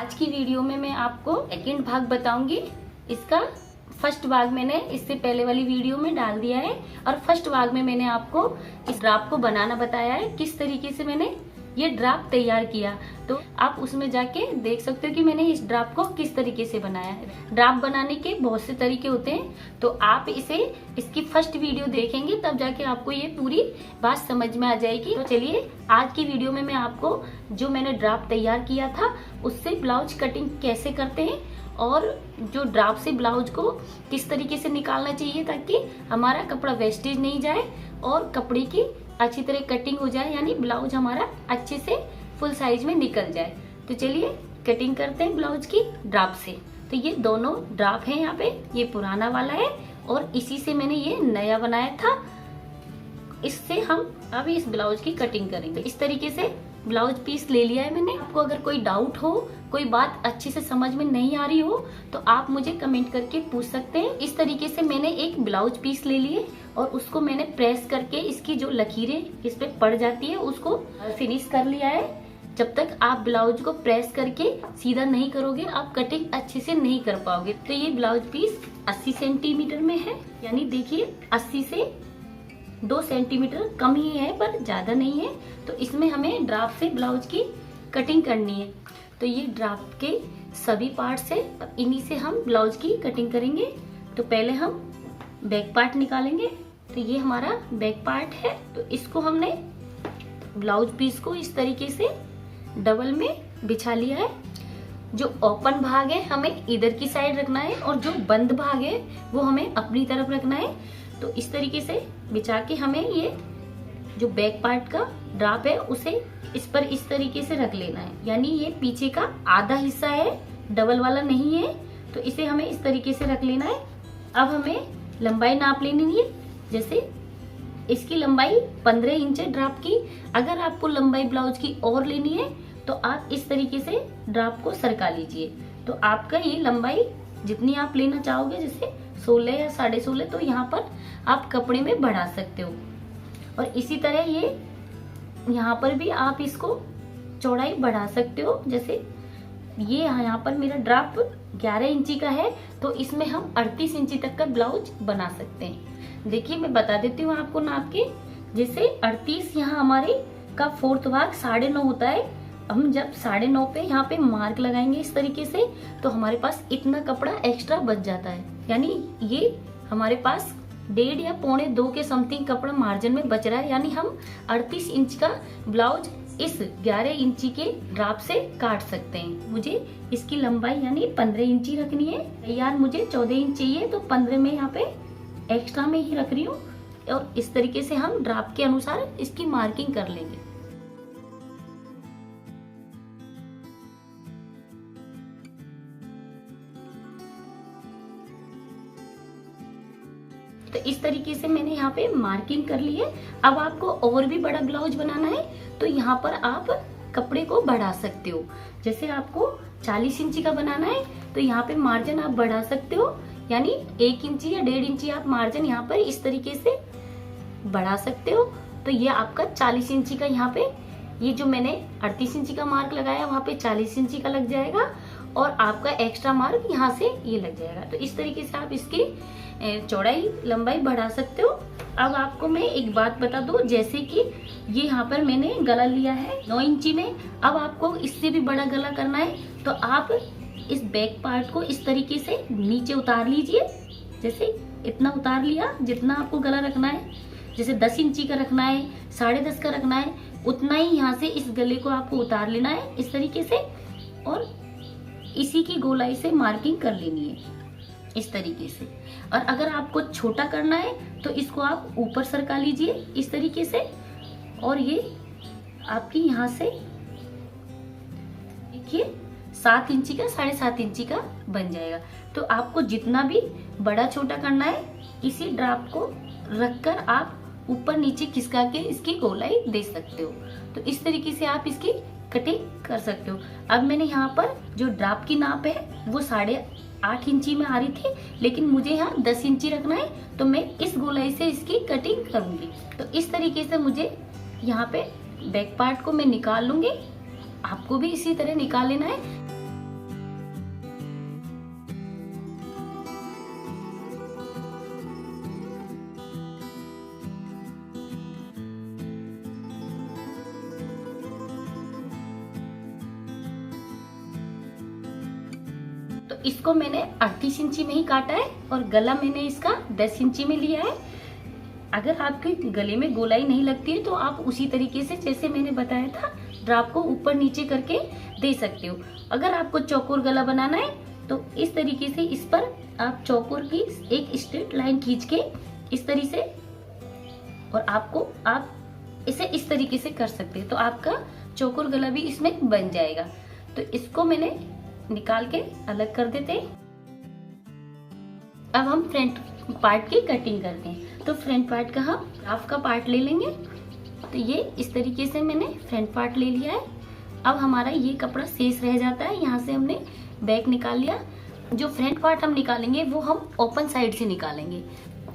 आज की वीडियो में मैं आपको सेकंड भाग बताऊंगी। इसका फर्स्ट भाग मैंने इससे पहले वाली वीडियो में डाल दिया है और फर्स्ट भाग में मैंने आपको इस ड्राफ्ट को बनाना बताया है, किस तरीके से मैंने ये ड्राफ्ट तैयार किया। तो आप उसमें जाके देख सकते हो कि मैंने इस ड्राफ्ट को किस तरीके से बनाया है। ड्राफ्ट बनाने के बहुत से तरीके होते हैं, तो आप इसकी फर्स्ट वीडियो देखेंगे तब जाके आपको ये पूरी बात समझ में आ जाएगी। तो चलिए आज की वीडियो में मैं आपको जो मैंने ड्राफ्ट तैयार किया था उससे ब्लाउज कटिंग कैसे करते हैं और जो ड्राफ्ट से ब्लाउज को किस तरीके से निकालना चाहिए ताकि हमारा कपड़ा वेस्टेज नहीं जाए और कपड़े की अच्छी तरह कटिंग हो जाए, यानी ब्लाउज हमारा अच्छे से फुल साइज में निकल जाए। तो चलिए कटिंग करते हैं ब्लाउज की ड्राफ्ट से। तो ये दोनों ड्राफ्ट है, यहाँ पे ये पुराना वाला है और इसी से मैंने ये नया बनाया था। इससे हम अभी इस ब्लाउज की कटिंग करेंगे। इस तरीके से ब्लाउज पीस ले लिया है मैंने। आपको अगर कोई डाउट हो, कोई बात अच्छे से समझ में नहीं आ रही हो तो आप मुझे कमेंट करके पूछ सकते हैं। इस तरीके से मैंने एक ब्लाउज पीस ले लिए और उसको मैंने प्रेस करके इसकी जो लकीरें इस पे पड़ जाती है उसको फिनिश कर लिया है। जब तक आप ब्लाउज को प्रेस करके सीधा नहीं करोगे आप कटिंग अच्छे से नहीं कर पाओगे। तो ये ब्लाउज पीस 80 सेंटीमीटर में है, यानी देखिए 80 से 2 सेंटीमीटर कम ही है पर ज्यादा नहीं है। तो इसमें हमें ड्राफ्ट से ब्लाउज की कटिंग करनी है। तो ये ड्राफ्ट के सभी पार्ट से इन्हीं से हम ब्लाउज की कटिंग करेंगे। तो पहले हम बैक पार्ट निकालेंगे। तो ये हमारा बैक पार्ट है। तो इसको हमने ब्लाउज पीस को इस तरीके से डबल में बिछा लिया है। जो ओपन भाग है हमें इधर की साइड रखना है और जो बंद भाग है वो हमें अपनी तरफ रखना है। तो इस तरीके से बिछा के हमें ये जो बैक पार्ट का ड्राफ्ट है उसे इस पर इस तरीके से रख लेना है, यानी ये पीछे का आधा हिस्सा है, डबल वाला नहीं है। तो इसे हमें इस तरीके से रख लेना है। अब हमें लंबाई नाप लेनी है। जैसे इसकी लंबाई 15 इंच है ड्राफ्ट की। अगर आपको लंबाई ब्लाउज की और लेनी है तो आप इस तरीके से ड्राफ्ट को सरका लीजिए। तो आपका ये लंबाई जितनी आप लेना चाहोगे, जैसे 16 या 16.5, तो यहाँ पर आप कपड़े में बढ़ा सकते हो। और इसी तरह ये यहाँ पर भी आप इसको चौड़ाई बढ़ा सकते हो। जैसे ये यहाँ पर मेरा ड्राफ्ट 11 इंची का है तो इसमें हम 38 इंची तक का ब्लाउज बना सकते हैं। देखिए मैं बता देती हूँ आपको नाप के। जैसे 38 यहाँ हमारे का 4th भाग 9.5 होता है। हम जब 9.5 पे यहाँ पे मार्क लगाएंगे इस तरीके से तो हमारे पास इतना कपड़ा एक्स्ट्रा बच जाता है, यानी ये हमारे पास 1.5 या 1.25 के समथिंग कपड़ा मार्जिन में बच रहा है। यानी हम 38 इंच का ब्लाउज इस 11 इंची के ड्राफ्ट से काट सकते हैं। मुझे इसकी लंबाई यानी 15 इंची रखनी है। यार मुझे 14 इंच चाहिए तो 15 में यहाँ पे एक्स्ट्रा में ही रख रही हूँ। और इस तरीके से हम ड्राफ्ट के अनुसार इसकी मार्किंग कर लेंगे। तो इस तरीके से मैंने यहाँ पे मार्किंग कर ली है। अब आपको और भी बड़ा ब्लाउज बनाना है तो यहाँ पर आप कपड़े को बढ़ा सकते हो। जैसे आपको 40 इंची का बनाना है तो यहाँ पे मार्जिन आप बढ़ा सकते हो, यानी 1 इंची या 1.5 इंची आप मार्जिन यहाँ पर इस तरीके से बढ़ा सकते हो। तो ये आपका 40 इंची का, यहाँ पे ये जो मैंने 38 इंची का मार्क लगाया वहाँ पे 40 इंची का लग जाएगा और आपका एक्स्ट्रा मार्क यहाँ से ये लग जाएगा। तो इस तरीके से आप इसकी चौड़ाई लंबाई बढ़ा सकते हो। अब आपको मैं एक बात बता दूं, जैसे कि ये यहाँ पर मैंने गला लिया है 9 इंची में। अब आपको इससे भी बड़ा गला करना है तो आप इस बैक पार्ट को इस तरीके से नीचे उतार लीजिए। जैसे इतना उतार लिया जितना आपको गला रखना है, जैसे 10 इंची का रखना है, 10.5 का रखना है, उतना ही यहाँ से इस गले को आपको उतार लेना है इस तरीके से और इसी की गोलाई से मार्किंग कर लेनी है इस तरीके से। और अगर आपको छोटा करना है तो इसको आप ऊपर सरका लीजिए इस तरीके से और ये आपकी यहाँ से देखिए 7 इंची का 7.5 इंची का बन जाएगा। तो आपको जितना भी बड़ा छोटा करना है इसी ड्राफ्ट को रखकर आप ऊपर नीचे खिसका के इसकी गोलाई दे सकते हो। तो इस तरीके से आप इसकी कटिंग कर सकते हो। अब मैंने यहाँ पर जो ड्राफ्ट की नाप है वो 8.5 इंची में आ रही थी, लेकिन मुझे यहाँ 10 इंची रखना है तो मैं इस गोलाई से इसकी कटिंग करूंगी। तो इस तरीके से मुझे यहाँ पे बैक पार्ट को मैं निकाल लूंगी। आपको भी इसी तरह निकाल लेना है। इसको मैंने 38 इंची में ही काटा है और गला मैंने इसका 10 इंची में लिया है। अगर आपके गले में गोलाई नहीं लगती है तो आप उसी तरीके से जैसे मैंने बताया था ड्राप को ऊपर नीचे करके दे सकते हो। अगर आपको चौकोर गला बनाना है तो इस तरीके से इस पर आप चौकोर की एक स्ट्रेट लाइन खींच के इस तरीके से, और आप इसे इस तरीके से कर सकते हैं तो आपका चौकोर गला भी इसमें बन जाएगा। तो इसको मैंने निकाल के अलग कर देते हैं। अब हम फ्रंट पार्ट की कटिंग करते हैं। तो फ्रंट पार्ट का हम हाफ का पार्ट ले लेंगे। तो ये इस तरीके से मैंने फ्रंट पार्ट ले लिया है। अब हमारा ये कपड़ा शेष रह जाता है, यहाँ से हमने बैक निकाल लिया। जो फ्रंट पार्ट हम निकालेंगे वो हम ओपन साइड से निकालेंगे।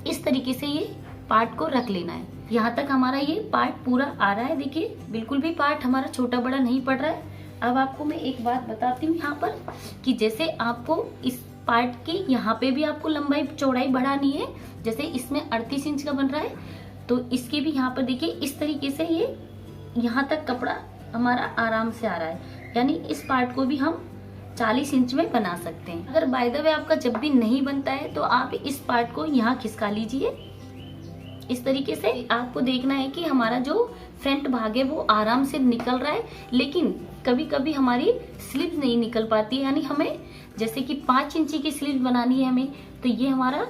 इस तरीके से ये पार्ट को रख लेना है। यहाँ तक हमारा ये पार्ट पूरा आ रहा है। देखिए बिल्कुल भी पार्ट हमारा छोटा बड़ा नहीं पड़ रहा है। अब आपको मैं एक बात बताती हूँ यहाँ पर कि जैसे आपको इस पार्ट की यहाँ पे भी आपको लंबाई चौड़ाई बढ़ानी है। जैसे इसमें 38 इंच का बन रहा है तो इसके भी यहाँ पर देखिए इस तरीके से ये यहाँ तक कपड़ा हमारा आराम से आ रहा है। यानी इस पार्ट को भी हम 40 इंच में बना सकते हैं। अगर बाय द वे आपका जब भी नहीं बनता है तो आप इस पार्ट को यहाँ खिसका लीजिए। इस तरीके से आपको देखना है कि हमारा जो फ्रंट भाग है वो आराम से निकल रहा है, लेकिन कभी कभी हमारी स्लीव नहीं निकल पाती है। यानी हमें जैसे कि 5 इंची की स्लीव बनानी है हमें, तो ये हमारा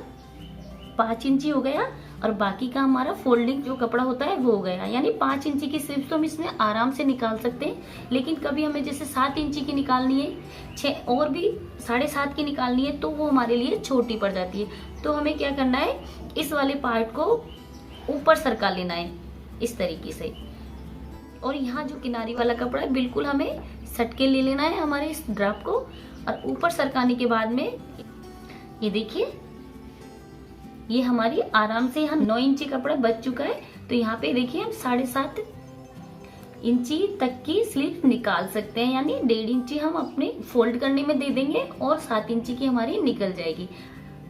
5 इंची हो गया और बाकी का हमारा फोल्डिंग जो कपड़ा होता है वो हो गया। यानी 5 इंची की स्लीव तो हम इसमें आराम से निकाल सकते हैं, लेकिन कभी हमें जैसे 7 इंची की निकालनी है, 6 और भी 7.5 की निकालनी है तो वो हमारे लिए छोटी पड़ जाती है। तो हमें क्या करना है, इस वाले पार्ट को ऊपर सरका लेना है इस तरीके से। और यहाँ जो किनारी वाला कपड़ा है बिल्कुल हमें सट के ले लेना है हमारे इस ड्राप को। और ऊपर सरकाने के बाद में ये देखिए ये हमारी आराम से यहाँ 9 इंची कपड़ा बच चुका है। तो यहाँ पे देखिए हम 7.5 इंची तक की स्लीव निकाल सकते हैं। यानी 1.5 इंची हम अपने फोल्ड करने में दे देंगे और 7 इंची की हमारी निकल जाएगी।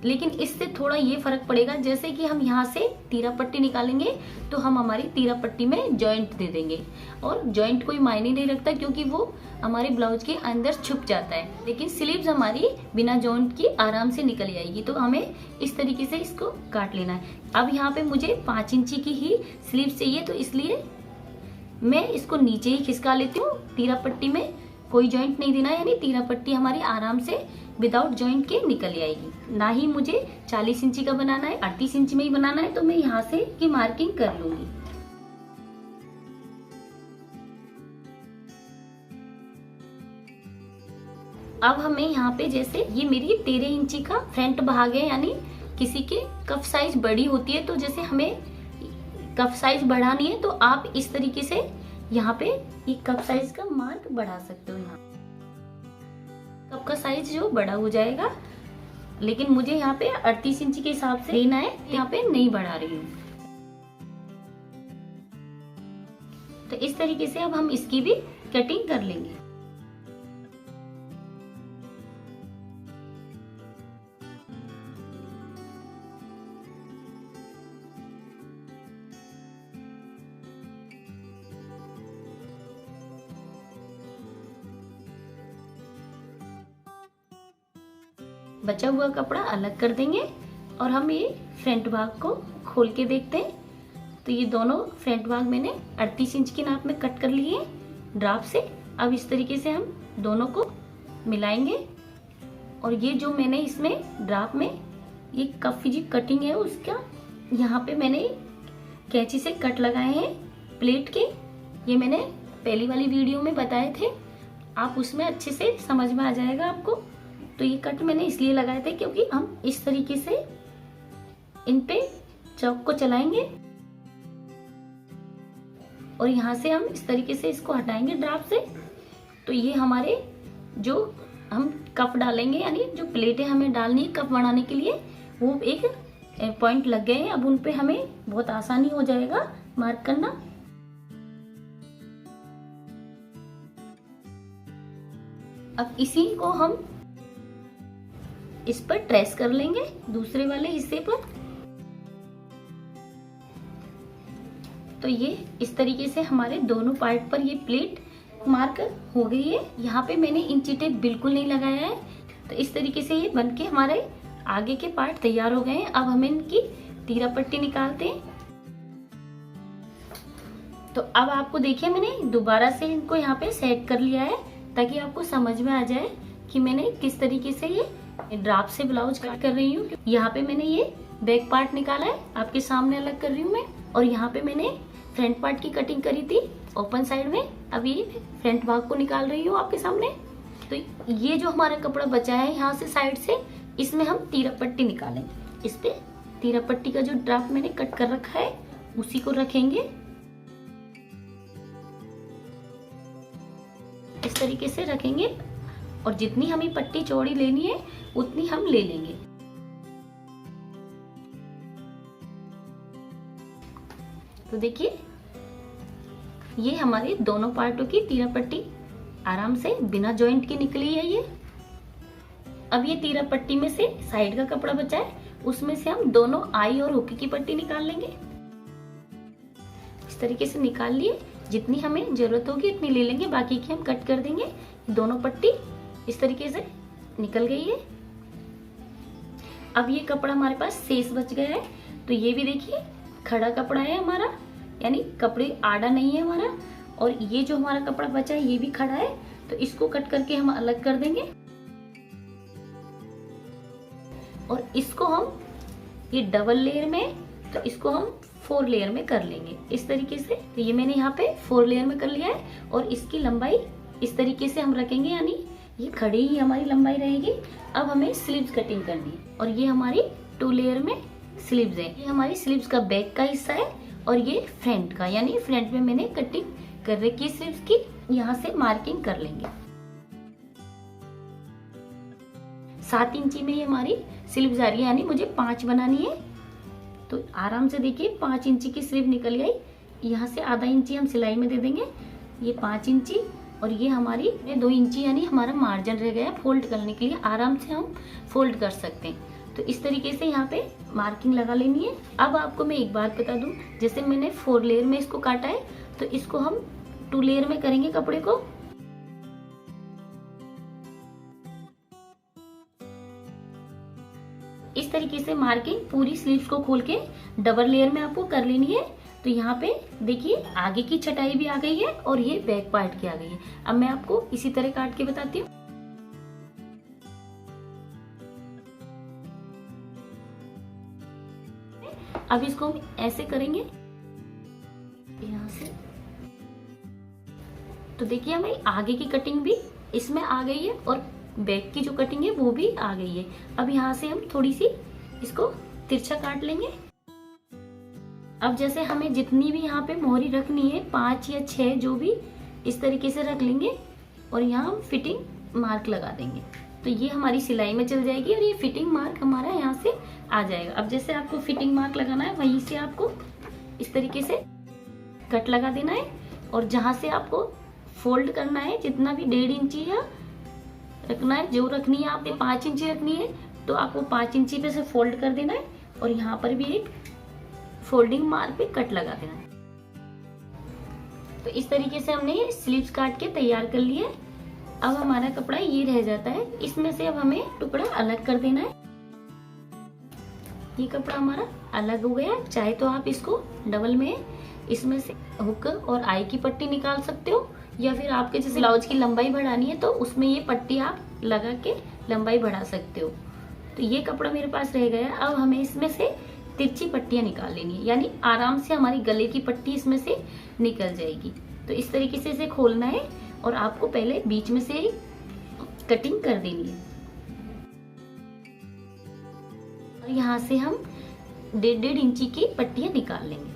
लेकिन इससे थोड़ा ये फर्क पड़ेगा, जैसे कि हम यहाँ से तीरा पट्टी निकालेंगे तो हम हमारी तीरा पट्टी में जॉइंट दे देंगे। और जॉइंट कोई मायने नहीं रखता क्योंकि वो हमारे ब्लाउज के अंदर छुप जाता है, लेकिन स्लीव्स हमारी बिना जॉइंट की आराम से निकल जाएगी। तो हमें इस तरीके से इसको काट लेना है। अब यहाँ पे मुझे 5 इंची की ही स्लीव चाहिए, तो इसलिए मैं इसको नीचे ही खिसका लेती हूँ। तीरा पट्टी में कोई जॉइंट नहीं देना, यानी तीरा पट्टी हमारी आराम से विदाउट जॉइंट के निकल आएगी। ना ही मुझे 40 इंची का बनाना है, 38 इंची में ही बनाना है, तो मैं यहाँ से की मार्किंग कर लूंगी। अब हमें यहाँ पे जैसे ये मेरी 13 इंची का फ्रंट भाग है, यानी किसी के कफ साइज बड़ी होती है तो जैसे हमें कफ साइज बढ़ानी है तो आप इस तरीके से यहाँ पे ये कफ साइज का मार्क बढ़ा सकते हो। यहाँ कप का साइज जो बड़ा हो जाएगा, लेकिन मुझे यहाँ पे 38 इंची के हिसाब से लेना है, यहाँ पे नहीं बढ़ा रही हूँ। तो इस तरीके से अब हम इसकी भी कटिंग कर लेंगे। बचा हुआ कपड़ा अलग कर देंगे और हम ये फ्रंट भाग को खोल के देखते हैं। तो ये दोनों फ्रंट भाग मैंने 38 इंच के नाप में कट कर लिए ड्राप से। अब इस तरीके से हम दोनों को मिलाएंगे और ये जो मैंने इसमें ड्राप में ये कफ जी कटिंग है उसका यहाँ पे मैंने कैंची से कट लगाए हैं प्लेट के। ये मैंने पहली वाली वीडियो में बताए थे, आप उसमें अच्छे से समझ में आ जाएगा आपको। तो ये कट मैंने इसलिए लगाए थे क्योंकि हम इस तरीके से इन पे चौक को चलाएंगे और यहाँ से हम इस तरीके से इसको हटाएंगे ड्राप से। तो ये हमारे जो हम कप डालेंगे, यानी जो प्लेटें हमें डालनी है कप बनाने के लिए, वो एक पॉइंट लग गए हैं। अब उन पे हमें बहुत आसानी हो जाएगा मार्क करना। अब इसी को हम इस पर ट्रेस कर लेंगे दूसरे वाले हिस्से पर। तो ये इस तरीके से हमारे दोनों पार्ट पर ये प्लेट मार्क हो गई है। यहाँ पे मैंने इंची टेप बिल्कुल नहीं लगाया है, तो इस तरीके से ये बनके हमारे आगे के पार्ट तैयार हो गए हैं। अब हमें इनकी तीरा पट्टी निकालते हैं। तो अब आपको देखिए मैंने दोबारा से इनको यहाँ पे सेट कर लिया है ताकि आपको समझ में आ जाए कि मैंने किस तरीके से ये ड्राप से ब्लाउज कट कर रही हूँ। यहाँ पे मैंने ये बैक पार्ट निकाला है, आपके सामने अलग कर रही हूँ मैं, और यहाँ पे मैंने फ्रंट पार्ट की कटिंग करी थी ओपन साइड में। अब ये फ्रंट भाग को निकाल रही हूँ आपके सामने। तो ये जो हमारा कपड़ा बचा है यहाँ से साइड से, इसमें हम तीरा पट्टी निकालेंगे। इस पे तीरा पट्टी का जो ड्राप मैंने कट कर रखा है उसी को रखेंगे, इस तरीके से रखेंगे, और जितनी हमें पट्टी चौड़ी लेनी है उतनी हम ले लेंगे। तो देखिए ये हमारे दोनों पार्टों की तीरा पट्टी आराम से बिना जॉइंट की निकली है ये। अब ये तीरा पट्टी में से साइड का कपड़ा बचा है, उसमें से हम दोनों आई और हुक की पट्टी निकाल लेंगे। इस तरीके से निकाल लिए, जितनी हमें जरूरत होगी उतनी ले लेंगे, बाकी की हम कट कर देंगे। दोनों पट्टी इस तरीके से निकल गई है। अब ये कपड़ा हमारे पास शेष बच गया है, तो ये भी देखिए खड़ा कपड़ा है हमारा, यानी कपड़े आड़ा नहीं है हमारा। और ये जो हमारा कपड़ा बचा है ये भी खड़ा है, तो इसको कट करके हम अलग कर देंगे। और इसको हम ये डबल लेयर में, तो इसको हम 4 लेयर में कर लेंगे इस तरीके से। तो ये मैंने यहाँ पे 4 लेयर में कर लिया है, और इसकी लंबाई इस तरीके से हम रखेंगे, यानी ये खड़ी ही हमारी लंबाई रहेगी। अब हमें स्लीव्स कटिंग करनी है, और ये हमारी 2 लेयर में स्लीव्स है। ये हमारी स्लीव्स का बैक का हिस्सा है, और ये फ्रंट का, यानी फ्रंट में मैंने कटिंग कर रखी है स्लीव्स की। यहाँ से मार्किंग कर लेंगे। 7 इंची में ये हमारी स्लीव्स आ रही है, यानी मुझे 5 बनानी है। तो आराम से देखिए 5 इंची की स्लीव निकल आई। यहाँ से आधा इंची हम सिलाई में दे देंगे, ये 5 इंची, और ये हमारी 2 इंची, यानी हमारा मार्जिन रह गया फोल्ड करने के लिए। आराम से हम फोल्ड कर सकते हैं। तो इस तरीके से यहाँ पे मार्किंग लगा लेनी है। अब आपको मैं एक बात बता दूं, जैसे मैंने 4 लेयर में इसको काटा है, तो इसको हम 2 लेयर में करेंगे कपड़े को। इस तरीके से मार्किंग पूरी स्लीव्स को खोल के डबल लेयर में आपको कर लेनी है। तो यहाँ पे देखिए आगे की छटाई भी आ गई है, और ये बैक पार्ट की आ गई है। अब मैं आपको इसी तरह काट के बताती हूँ। अब इसको हम ऐसे करेंगे यहाँ से। तो देखिए हमें आगे की कटिंग भी इसमें आ गई है, और बैक की जो कटिंग है वो भी आ गई है। अब यहाँ से हम थोड़ी सी इसको तिरछा काट लेंगे। अब जैसे हमें जितनी भी यहाँ पे मोहरी रखनी है, 5 या 6 जो भी, इस तरीके से रख लेंगे, और यहाँ हम फिटिंग मार्क लगा देंगे। तो ये हमारी सिलाई में चल जाएगी, और ये फिटिंग मार्क हमारा यहाँ से आ जाएगा। अब जैसे आपको फिटिंग मार्क लगाना है, वहीं से आपको इस तरीके से कट लगा देना है, और जहाँ से आपको फोल्ड करना है, जितना भी 1.5 इंची या रखना है, जो रखनी है आपने 5 इंची रखनी है, तो आपको 5 इंची पे से फोल्ड कर देना है, और यहाँ पर भी एक फोल्डिंग मार्क पे कट लगा देना है। तो इस तरीके से हमने ये स्लीव्स काट के तैयार कर लिए। अब हमारा कपड़ा ये रह जाता है, इसमें से अब हमें टुकड़ा अलग कर देना है। ये कपड़ा हमारा अलग हो गया। चाहे तो आप इसको डबल में इसमें से हुक और आई की पट्टी निकाल सकते हो, या फिर आपके जैसे ब्लाउज की लंबाई बढ़ानी है तो उसमें ये पट्टी आप लगा के लंबाई बढ़ा सकते हो। तो ये कपड़ा मेरे पास रह गया। अब हमें इसमें से तिरछी पट्टियां निकाल लेनी है, यानी आराम से हमारी गले की पट्टी इसमें से निकल जाएगी। तो इस तरीके से इसे खोलना है, और आपको पहले बीच में से कटिंग कर देनी है। और यहाँ से हम 1.5 इंची की पट्टियां निकाल लेंगे।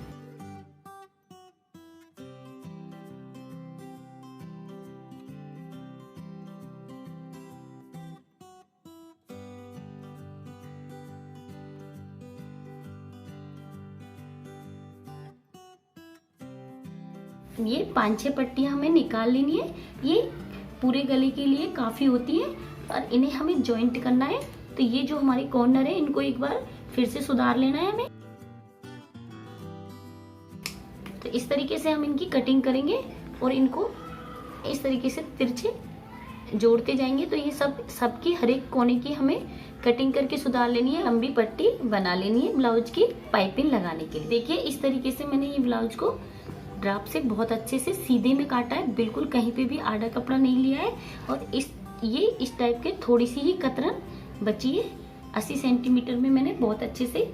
ये 5-6 पट्टियां हमें निकाल लेनी है। ये पूरे गले के लिए काफी होती है, और इन्हें हमें जॉइंट करना है। तो ये जो हमारे कॉर्नर है, इनको एक बार फिर से सुधार लेना है हमें। तो इस तरीके से हम इनकी कटिंग करेंगे, और इनको इस तरीके से तिरछे जोड़ते जाएंगे तो ये सबकी हर एक कोने की हमें कटिंग करके सुधार लेनी है, लंबी पट्टी बना लेनी है ब्लाउज की पाइपिंग लगाने के लिए। देखिए इस तरीके से मैंने ये ब्लाउज को ड्राप से बहुत अच्छे से सीधे में काटा है, बिल्कुल कहीं पे भी आड़ा कपड़ा नहीं लिया है। और इस टाइप के थोड़ी सी ही कतरन बची है, 80 सेंटीमीटर में मैंने बहुत अच्छे से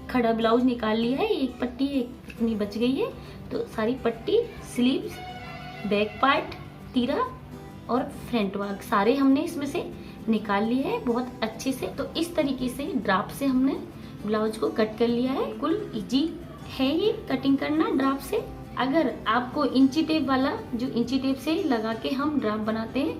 खड़ा ब्लाउज निकाल लिया है। एक पट्टी इतनी बच गई है, तो सारी पट्टी, स्लीव्स, बैक पार्ट, तीरा और फ्रंट वर्क सारे हमने इसमें से निकाल लिए हैं बहुत अच्छे से। तो इस तरीके से ड्राप से हमने ब्लाउज को कट कर लिया है। बिल्कुल इजी है ये कटिंग करना ड्राप से। अगर आपको इंची टेप वाला, जो इंची टेप से लगा के हम ड्राप बनाते हैं,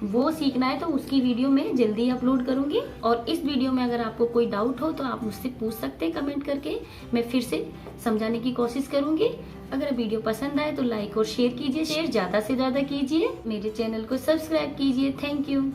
वो सीखना है तो उसकी वीडियो मैं जल्दी अपलोड करूंगी। और इस वीडियो में अगर आपको कोई डाउट हो तो आप मुझसे पूछ सकते हैं कमेंट करके, मैं फिर से समझाने की कोशिश करूंगी। अगर वीडियो पसंद आए तो लाइक और शेयर कीजिए, शेयर ज्यादा से ज्यादा कीजिए, मेरे चैनल को सब्सक्राइब कीजिए। Thank you.